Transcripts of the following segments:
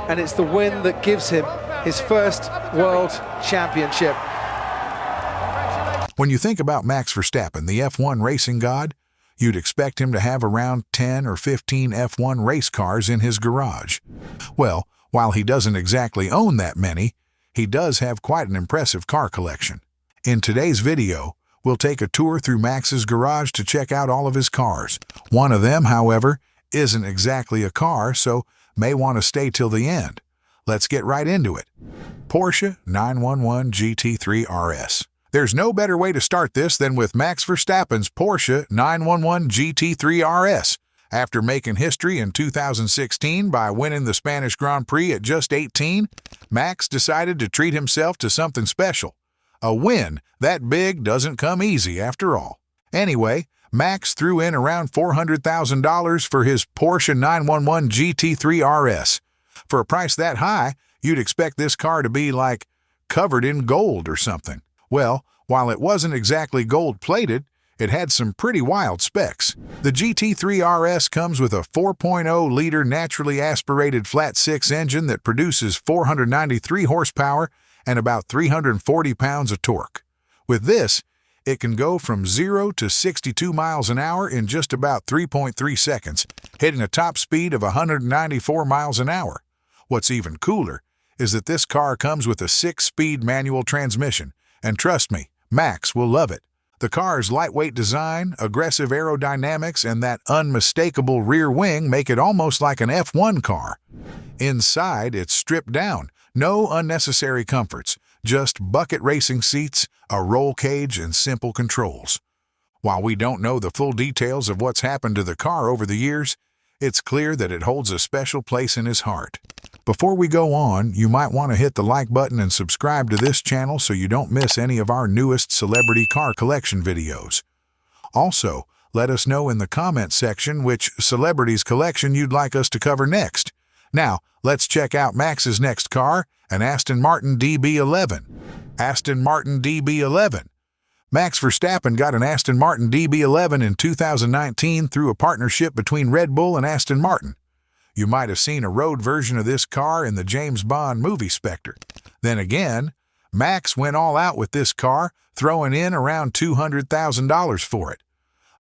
and it's the win that gives him his first World Championship. When you think about Max Verstappen, the F1 racing god, you'd expect him to have around 10 or 15 F1 race cars in his garage. Well, while he doesn't exactly own that many, he does have quite an impressive car collection. In today's video, we'll take a tour through Max's garage to check out all of his cars. One of them, however, isn't exactly a car, so may want to stay till the end. Let's get right into it. Porsche 911 GT3 RS. There's no better way to start this than with Max Verstappen's Porsche 911 GT3 RS. After making history in 2016 by winning the Spanish Grand Prix at just 18, Max decided to treat himself to something special. A win that big doesn't come easy after all. Anyway, Max threw in around $400,000 for his Porsche 911 GT3 RS. For a price that high, you'd expect this car to be like covered in gold or something. Well, while it wasn't exactly gold-plated, it had some pretty wild specs. The GT3 RS comes with a 4.0-liter naturally aspirated flat-six engine that produces 493 horsepower and about 340 pounds of torque. With this, it can go from 0 to 62 miles an hour in just about 3.3 seconds, hitting a top speed of 194 miles an hour. What's even cooler is that this car comes with a 6-speed manual transmission, and trust me, Max will love it. The car's lightweight design, aggressive aerodynamics, and that unmistakable rear wing make it almost like an F1 car. Inside, it's stripped down. No unnecessary comforts, just bucket racing seats, a roll cage, and simple controls. While we don't know the full details of what's happened to the car over the years, it's clear that it holds a special place in his heart. Before we go on, you might want to hit the like button and subscribe to this channel so you don't miss any of our newest celebrity car collection videos. Also, let us know in the comment section which celebrities collection you'd like us to cover next. Now, let's check out Max's next car, an Aston Martin DB11. Aston Martin DB11. Max Verstappen got an Aston Martin DB11 in 2019 through a partnership between Red Bull and Aston Martin. You might have seen a road version of this car in the James Bond movie Spectre. Then again, Max went all out with this car, throwing in around $200,000 for it.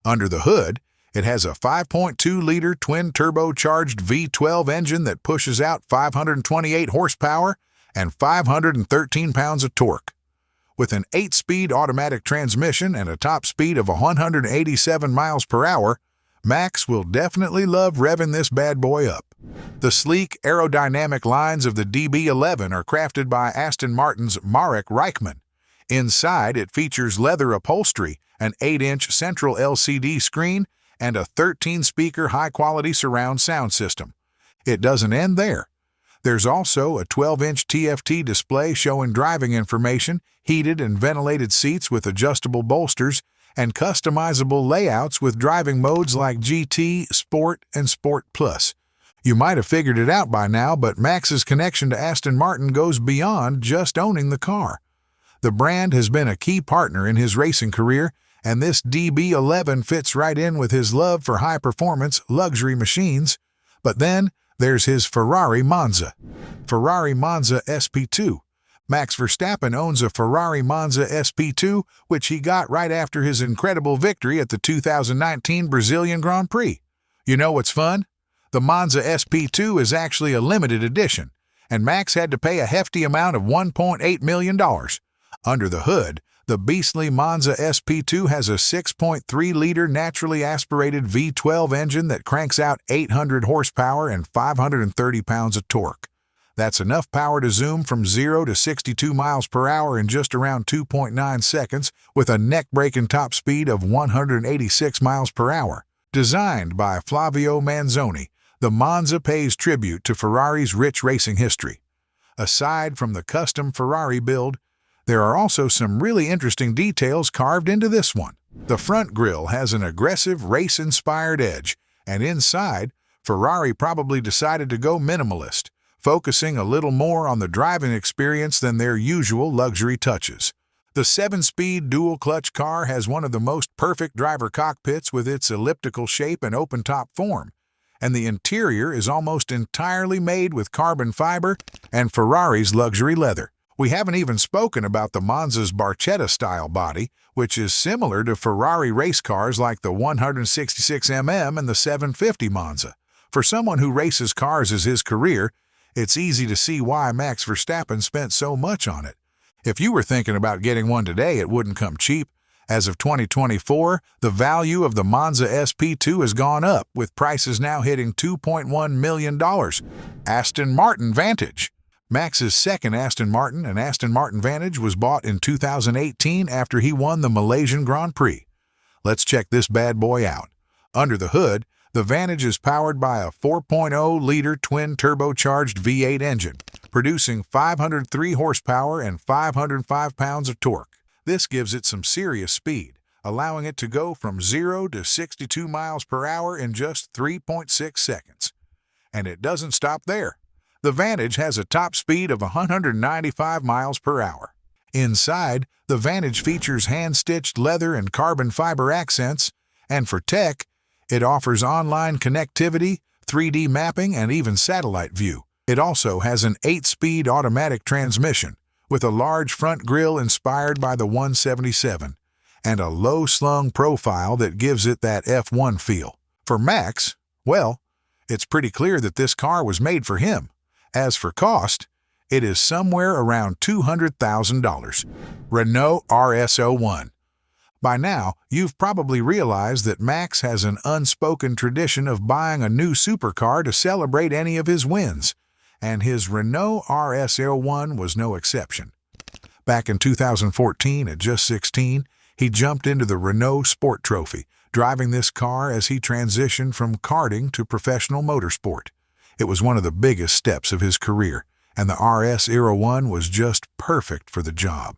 Under the hood, it has a 5.2-liter twin-turbocharged V12 engine that pushes out 528 horsepower and 513 pounds of torque. With an 8-speed automatic transmission and a top speed of 187 miles per hour, Max will definitely love revving this bad boy up. The sleek, aerodynamic lines of the DB11 are crafted by Aston Martin's Marek Reichman. Inside, it features leather upholstery, an 8-inch central LCD screen, and a 13-speaker high-quality surround sound system. It doesn't end there. There's also a 12-inch TFT display showing driving information, heated and ventilated seats with adjustable bolsters, and customizable layouts with driving modes like GT, Sport, and Sport Plus. You might have figured it out by now, but Max's connection to Aston Martin goes beyond just owning the car. The brand has been a key partner in his racing career, and this DB11 fits right in with his love for high-performance, luxury machines. But then, there's his Ferrari Monza. Ferrari Monza SP2. Max Verstappen owns a Ferrari Monza SP2, which he got right after his incredible victory at the 2019 Brazilian Grand Prix. You know what's fun? The Monza SP2 is actually a limited edition, and Max had to pay a hefty amount of $1.8 million. Under the hood, the beastly Monza SP2 has a 6.3-liter naturally aspirated V12 engine that cranks out 800 horsepower and 530 pounds of torque. That's enough power to zoom from 0 to 62 miles per hour in just around 2.9 seconds with a neck-breaking top speed of 186 miles per hour. Designed by Flavio Manzoni, the Monza pays tribute to Ferrari's rich racing history. Aside from the custom Ferrari build, there are also some really interesting details carved into this one. The front grille has an aggressive race-inspired edge, and inside, Ferrari probably decided to go minimalist, focusing a little more on the driving experience than their usual luxury touches. The 7-speed dual-clutch car has one of the most perfect driver cockpits with its elliptical shape and open-top form. and the interior is almost entirely made with carbon fiber and Ferrari's luxury leather. We haven't even spoken about the Monza's Barchetta-style body, which is similar to Ferrari race cars like the 166mm and the 750 Monza. For someone who races cars as his career, it's easy to see why Max Verstappen spent so much on it. If you were thinking about getting one today, it wouldn't come cheap. As of 2024, the value of the Monza SP2 has gone up, with prices now hitting $2.1 million. Aston Martin Vantage. Max's second Aston Martin, an Aston Martin Vantage, was bought in 2018 after he won the Malaysian Grand Prix. Let's check this bad boy out. Under the hood, the Vantage is powered by a 4.0-liter twin-turbocharged V8 engine, producing 503 horsepower and 505 pounds of torque. This gives it some serious speed, allowing it to go from 0 to 62 miles per hour in just 3.6 seconds. And it doesn't stop there. The Vantage has a top speed of 195 miles per hour. Inside, the Vantage features hand-stitched leather and carbon fiber accents, and for tech, it offers online connectivity, 3D mapping, and even satellite view. It also has an 8-speed automatic transmission, with a large front grille inspired by the 177, and a low-slung profile that gives it that F1 feel. For Max, well, it's pretty clear that this car was made for him. As for cost, it is somewhere around $200,000. Renault RS01. By now, you've probably realized that Max has an unspoken tradition of buying a new supercar to celebrate any of his wins, and his Renault RS01 was no exception. Back in 2014, at just 16, he jumped into the Renault Sport Trophy, driving this car as he transitioned from karting to professional motorsport. It was one of the biggest steps of his career, and the RS01 was just perfect for the job.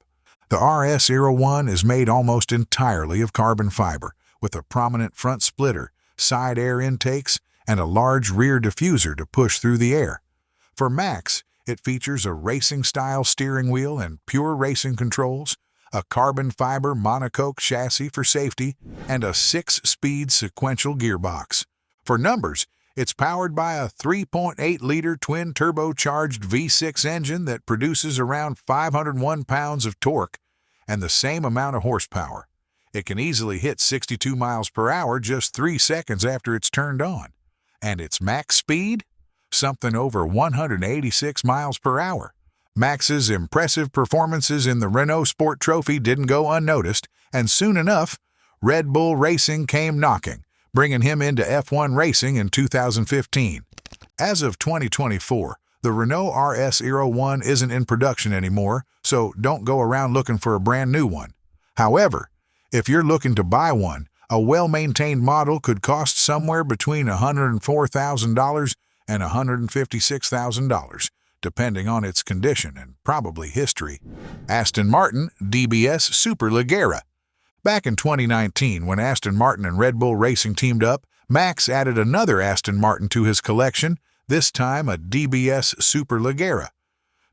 The RS01 is made almost entirely of carbon fiber, with a prominent front splitter, side air intakes, and a large rear diffuser to push through the air. For Max, it features a racing-style steering wheel and pure racing controls, a carbon fiber monocoque chassis for safety, and a 6-speed sequential gearbox. For numbers, it's powered by a 3.8-liter twin-turbocharged V6 engine that produces around 501 pounds of torque and the same amount of horsepower. It can easily hit 62 miles per hour just 3 seconds after it's turned on. And its max speed? Something over 186 miles per hour. Max's impressive performances in the Renault Sport Trophy didn't go unnoticed, and soon enough, Red Bull Racing came knocking, bringing him into F1 racing in 2015. As of 2024, the Renault RS01 isn't in production anymore, so don't go around looking for a brand new one. However, if you're looking to buy one, a well-maintained model could cost somewhere between $104,000 and $156,000, depending on its condition and probably history. Aston Martin DBS Superleggera. Back in 2019, when Aston Martin and Red Bull Racing teamed up, Max added another Aston Martin to his collection, this time a DBS Superleggera.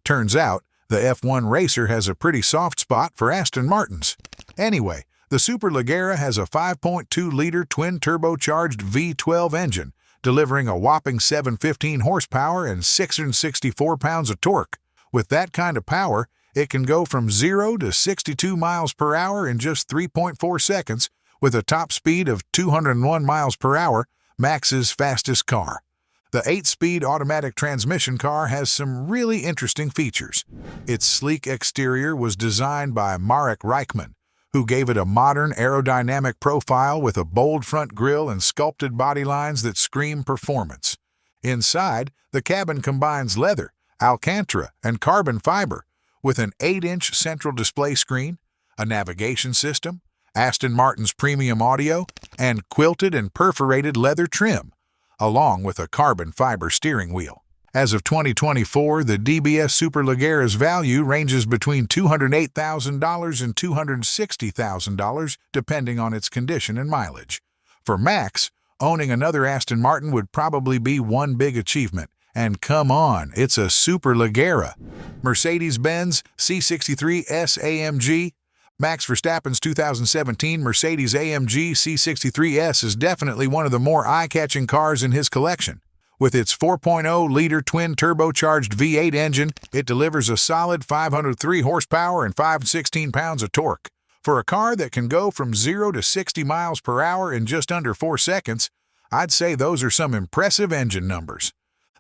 Turns out, the F1 racer has a pretty soft spot for Aston Martins. Anyway, the Superleggera has a 5.2-liter twin-turbocharged V12 engine, delivering a whopping 715 horsepower and 664 pounds of torque. With that kind of power, it can go from 0 to 62 miles per hour in just 3.4 seconds, with a top speed of 201 miles per hour, Max's fastest car. The 8-speed automatic transmission car has some really interesting features. Its sleek exterior was designed by Marek Reichman, who gave it a modern aerodynamic profile with a bold front grille and sculpted body lines that scream performance. Inside, the cabin combines leather, Alcantara, and carbon fiber, with an 8-inch central display screen, a navigation system, Aston Martin's premium audio, and quilted and perforated leather trim, along with a carbon fiber steering wheel. As of 2024, the DBS Superleggera's value ranges between $208,000 and $260,000, depending on its condition and mileage. For Max, owning another Aston Martin would probably be one big achievement. And come on, it's a Superleggera. Mercedes-Benz C63S AMG. Max Verstappen's 2017 Mercedes-AMG C63S is definitely one of the more eye-catching cars in his collection. With its 4.0-liter twin-turbocharged V8 engine, it delivers a solid 503 horsepower and 516 pounds of torque. For a car that can go from 0 to 60 miles per hour in just under 4 seconds, I'd say those are some impressive engine numbers.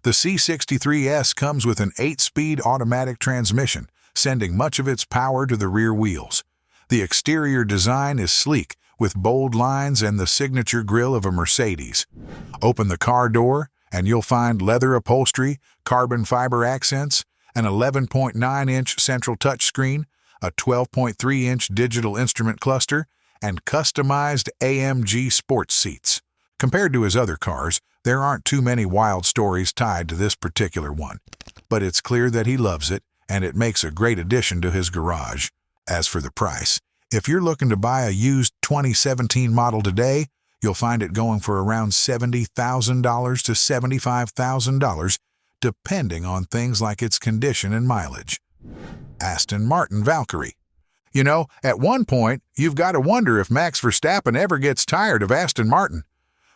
The C63S comes with an 8-speed automatic transmission, sending much of its power to the rear wheels. The exterior design is sleek, with bold lines and the signature grille of a Mercedes. Open the car door, and you'll find leather upholstery, carbon fiber accents, an 11.9-inch central touchscreen, a 12.3-inch digital instrument cluster, and customized AMG sports seats. Compared to his other cars, there aren't too many wild stories tied to this particular one, but it's clear that he loves it, and it makes a great addition to his garage. As for the price, if you're looking to buy a used 2017 model today, you'll find it going for around $70,000 to $75,000, depending on things like its condition and mileage. Aston Martin Valkyrie. You know, at one point, you've got to wonder if Max Verstappen ever gets tired of Aston Martin.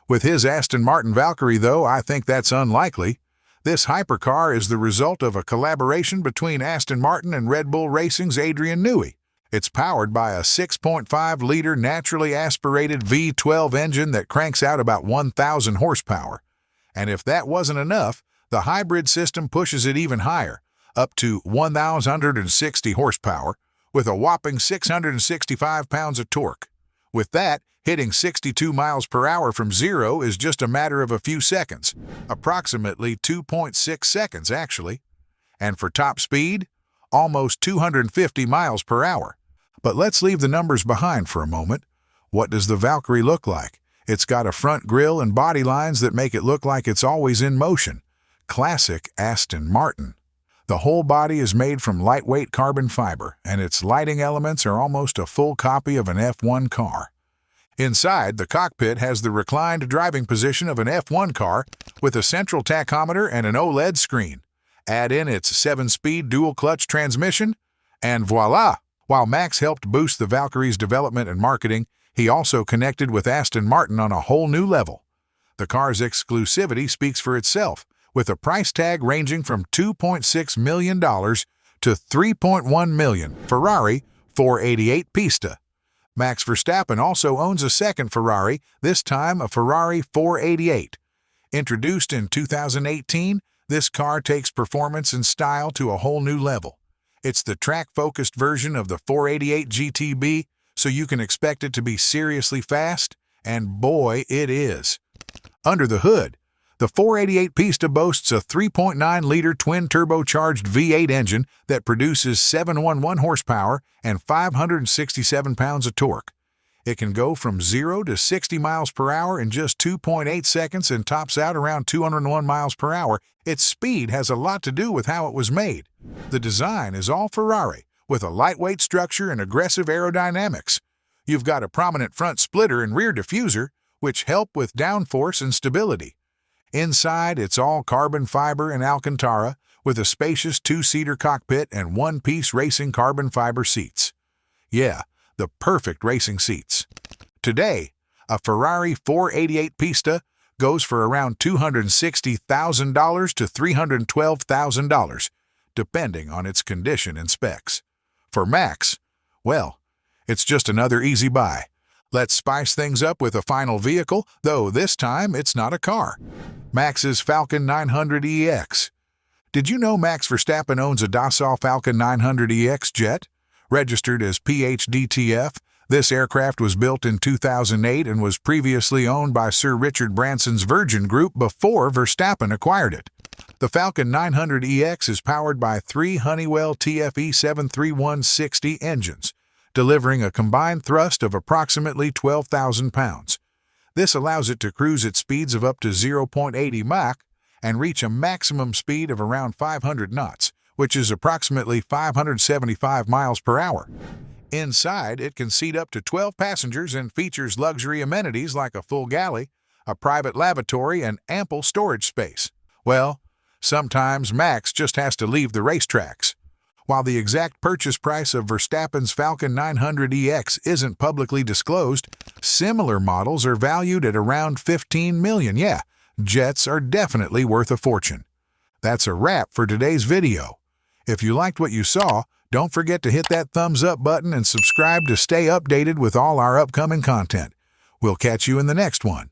With his Aston Martin Valkyrie, though, I think that's unlikely. This hypercar is the result of a collaboration between Aston Martin and Red Bull Racing's Adrian Newey. It's powered by a 6.5-liter naturally aspirated V12 engine that cranks out about 1,000 horsepower. And if that wasn't enough, the hybrid system pushes it even higher, up to 1,160 horsepower, with a whopping 665 pounds of torque. With that, hitting 62 miles per hour from 0 is just a matter of a few seconds, approximately 2.6 seconds actually. And for top speed, almost 250 miles per hour. But let's leave the numbers behind for a moment. What does the Valkyrie look like? It's got a front grille and body lines that make it look like it's always in motion. Classic Aston Martin. The whole body is made from lightweight carbon fiber, and its lighting elements are almost a full copy of an F1 car. Inside, the cockpit has the reclined driving position of an F1 car with a central tachometer and an OLED screen. Add in its 7-speed dual-clutch transmission, and voila! While Max helped boost the Valkyrie's development and marketing, he also connected with Aston Martin on a whole new level. The car's exclusivity speaks for itself, with a price tag ranging from $2.6 million to $3.1 million. Ferrari 488 Pista. Max Verstappen also owns a second Ferrari, this time a Ferrari 488. Introduced in 2018, this car takes performance and style to a whole new level. It's the track-focused version of the 488 GTB, so you can expect it to be seriously fast, and boy, it is. Under the hood, the 488 Pista boasts a 3.9-liter twin-turbocharged V8 engine that produces 711 horsepower and 567 pounds of torque. It can go from 0 to 60 miles per hour in just 2.8 seconds and tops out around 201 miles per hour. Its speed has a lot to do with how it was made. The design is all Ferrari, with a lightweight structure and aggressive aerodynamics. You've got a prominent front splitter and rear diffuser, which help with downforce and stability. Inside, it's all carbon fiber and Alcantara, with a spacious 2-seater cockpit and one-piece racing carbon fiber seats. Yeah, the perfect racing seats. Today, a Ferrari 488 Pista goes for around $260,000 to $312,000, depending on its condition and specs. For Max, well, it's just another easy buy. Let's spice things up with a final vehicle, though this time it's not a car. Max's Falcon 900EX. Did you know Max Verstappen owns a Dassault Falcon 900EX jet? Registered as PHDTF, this aircraft was built in 2008 and was previously owned by Sir Richard Branson's Virgin Group before Verstappen acquired it. The Falcon 900EX is powered by 3 Honeywell TFE 73160 engines, delivering a combined thrust of approximately 12,000 pounds. This allows it to cruise at speeds of up to 0.80 Mach and reach a maximum speed of around 500 knots, which is approximately 575 miles per hour. Inside, it can seat up to 12 passengers and features luxury amenities like a full galley, a private lavatory, and ample storage space. Well, sometimes Max just has to leave the racetracks. While the exact purchase price of Verstappen's Falcon 900EX isn't publicly disclosed, similar models are valued at around $15 million. Yeah, jets are definitely worth a fortune. That's a wrap for today's video. If you liked what you saw, don't forget to hit that thumbs up button and subscribe to stay updated with all our upcoming content. We'll catch you in the next one.